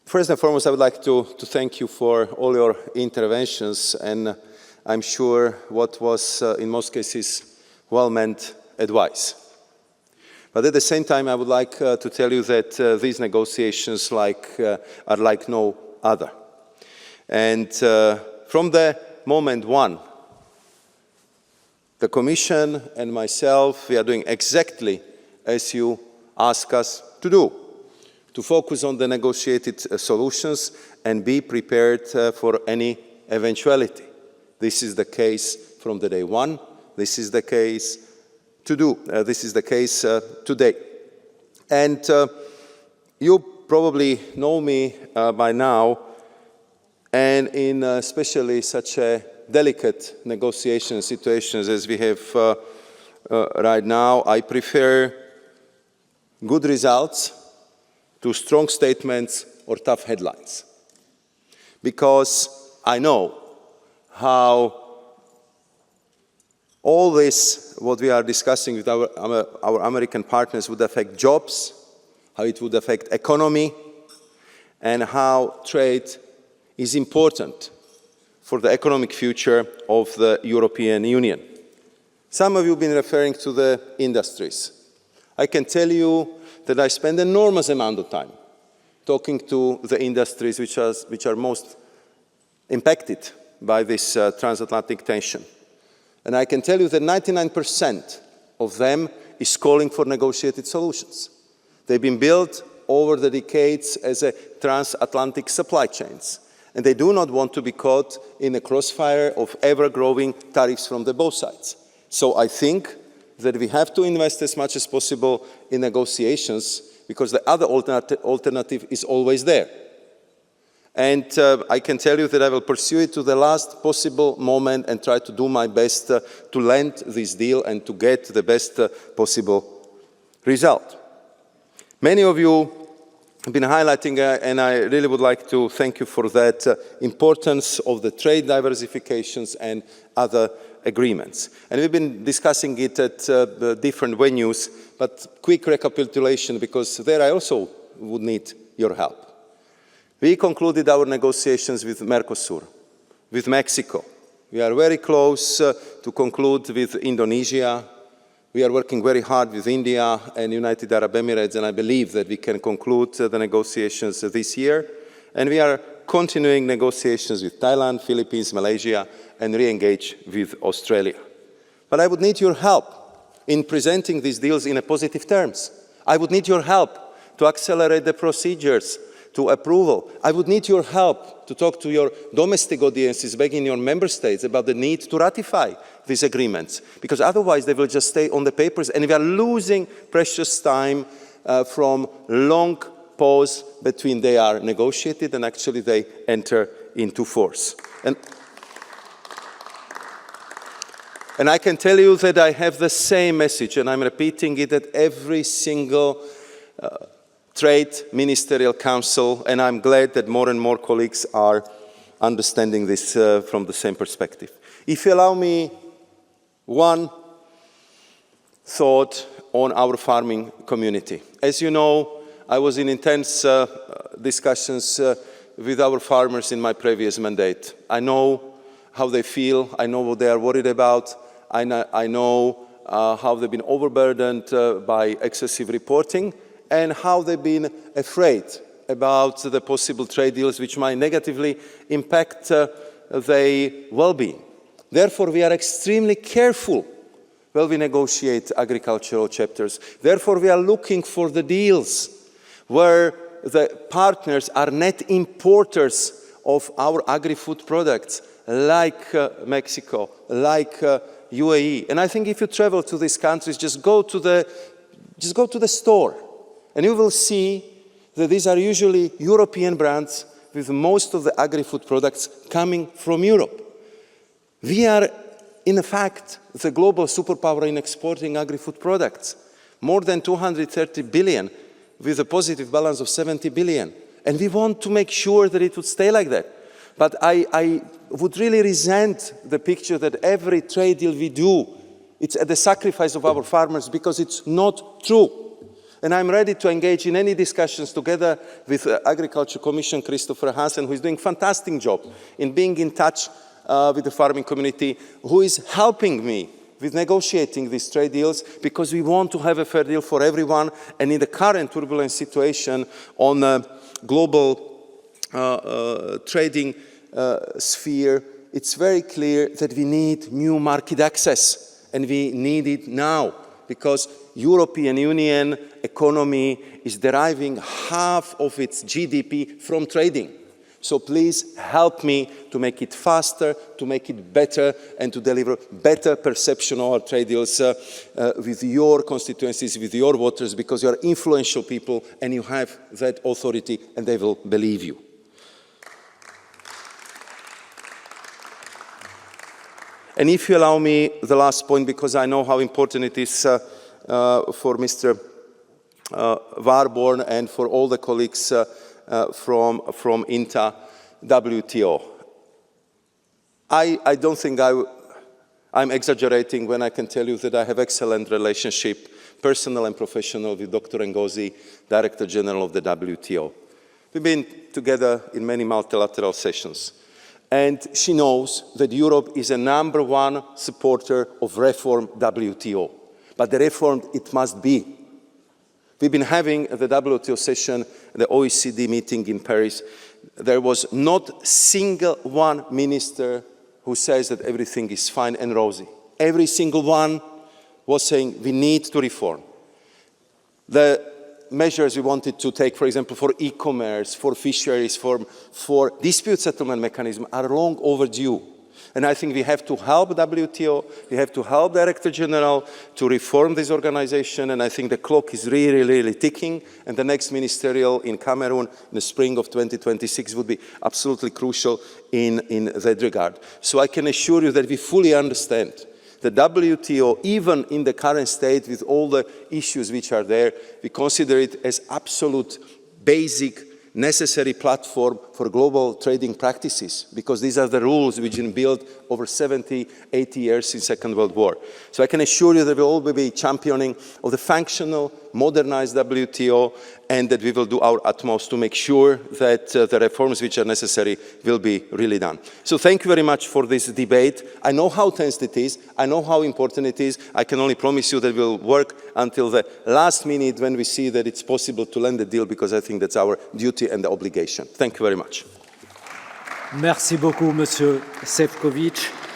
First and foremost, I would like to thank you for all your interventions, and I'm sure what was, in most cases, well-meant advice. But at the same time, I would like to tell you that these negotiations are like no other. And from the moment one, the Commission and myself, we are doing exactly as you ask us to do, to focus on the negotiated solutions and be prepared for any eventuality. This is the case from the day one. This is the case today. And you probably know me by now, and in especially such a delicate negotiation situations as we have right now, I prefer good results to strong statements or tough headlines. Because I know how all this, what we are discussing with our American partners, would affect jobs, how it would affect economy, and how trade is important for the economic future of the European Union. Some of you have been referring to the industries. I can tell you that I spend an enormous amount of time talking to the industries which are most impacted by this transatlantic tension. And I can tell you that 99% of them is calling for negotiated solutions. They've been built over the decades as a transatlantic supply chains. And they do not want to be caught in a crossfire of ever-growing tariffs from both sides. So I think that we have to invest as much as possible in negotiations, because the other alternative is always there. And I can tell you that I will pursue it to the last possible moment and try to do my best to land this deal and to get the best possible result. Many of you have been highlighting, and I really would like to thank you for that, importance of the trade diversifications and other agreements. And we've been discussing it at different venues, but quick recapitulation, because there I also would need your help. We concluded our negotiations with Mercosur, with Mexico. We are very close to conclude with Indonesia. We are working very hard with India and United Arab Emirates, and I believe that we can conclude the negotiations this year. And we are continuing negotiations with Thailand, Philippines, Malaysia, and re-engage with Australia. But I would need your help in presenting these deals in positive terms. I would need your help to accelerate the procedures to approval. I would need your help to talk to your domestic audiences back in your member states about the need to ratify these agreements, because otherwise they will just stay on the papers and we are losing precious time from long pause between they are negotiated and actually they enter into force. And I can tell you that I have the same message, and I'm repeating it at every single Trade Ministerial Council, and I'm glad that more and more colleagues are understanding this from the same perspective. If you allow me one thought on our farming community. As you know, I was in intense discussions with our farmers in my previous mandate. I know how they feel, I know what they are worried about, I know how they've been overburdened by excessive reporting, and how they've been afraid about the possible trade deals which might negatively impact their well-being. Therefore, we are extremely careful when we negotiate agricultural chapters. Therefore, we are looking for the deals where the partners are net importers of our agri-food products, like Mexico, like UAE. And I think if you travel to these countries, just go to the store. And you will see that these are usually European brands with most of the agri-food products coming from Europe. We are, in fact, the global superpower in exporting agri-food products. More than 230 billion with a positive balance of 70 billion. And we want to make sure that it would stay like that. But I would really resent the picture that every trade deal we do, it's at the sacrifice of our farmers, because it's not true. And I'm ready to engage in any discussions together with Agriculture Commission Christopher Hansen, who is doing a fantastic job in being in touch with the farming community, who is helping me with negotiating these trade deals, because we want to have a fair deal for everyone. And in the current turbulent situation on a global trading sphere, it's very clear that we need new market access, and we need it now, because European Union economy is deriving half of its GDP from trading. So please help me to make it faster, to make it better, and to deliver better perception of our trade deals with your constituencies, with your voters, because you are influential people and you have that authority and they will believe you. And if you allow me the last point, because I know how important it is for Mr. Warborn and for all the colleagues from INTA, WTO. I don't think I'm exaggerating when I can tell you that I have excellent relationship, personal and professional, with Dr. Ngozi, Director General of the WTO. We've been together in many multilateral sessions. And she knows that Europe is a #1 supporter of reform WTO. But the reform, it must be. We've been having the WTO session, the OECD meeting in Paris. There was not single one minister who says that everything is fine and rosy. Every single one was saying we need to reform. The measures we wanted to take, for example, for e-commerce, for fisheries, for dispute settlement mechanism are long overdue. And I think we have to help WTO, we have to help Director General to reform this organization, and I think the clock is really, really ticking, and the next ministerial in Cameroon in the spring of 2026 would be absolutely crucial in that regard. So I can assure you that we fully understand the WTO, even in the current state with all the issues which are there, we consider it as absolute basic necessary platform for global trading practices, because these are the rules which have been built over 70, 80 years since the Second World War. So I can assure you that we all will be championing of the functional, modernized WTO, and that we will do our utmost to make sure that the reforms which are necessary will be really done. So thank you very much for this debate. I know how tense it is. I know how important it is. I can only promise you that we'll work until the last minute when we see that it's possible to land a deal, because I think that's our duty and the obligation. Thank you very much. Merci beaucoup, Monsieur Šefčovič.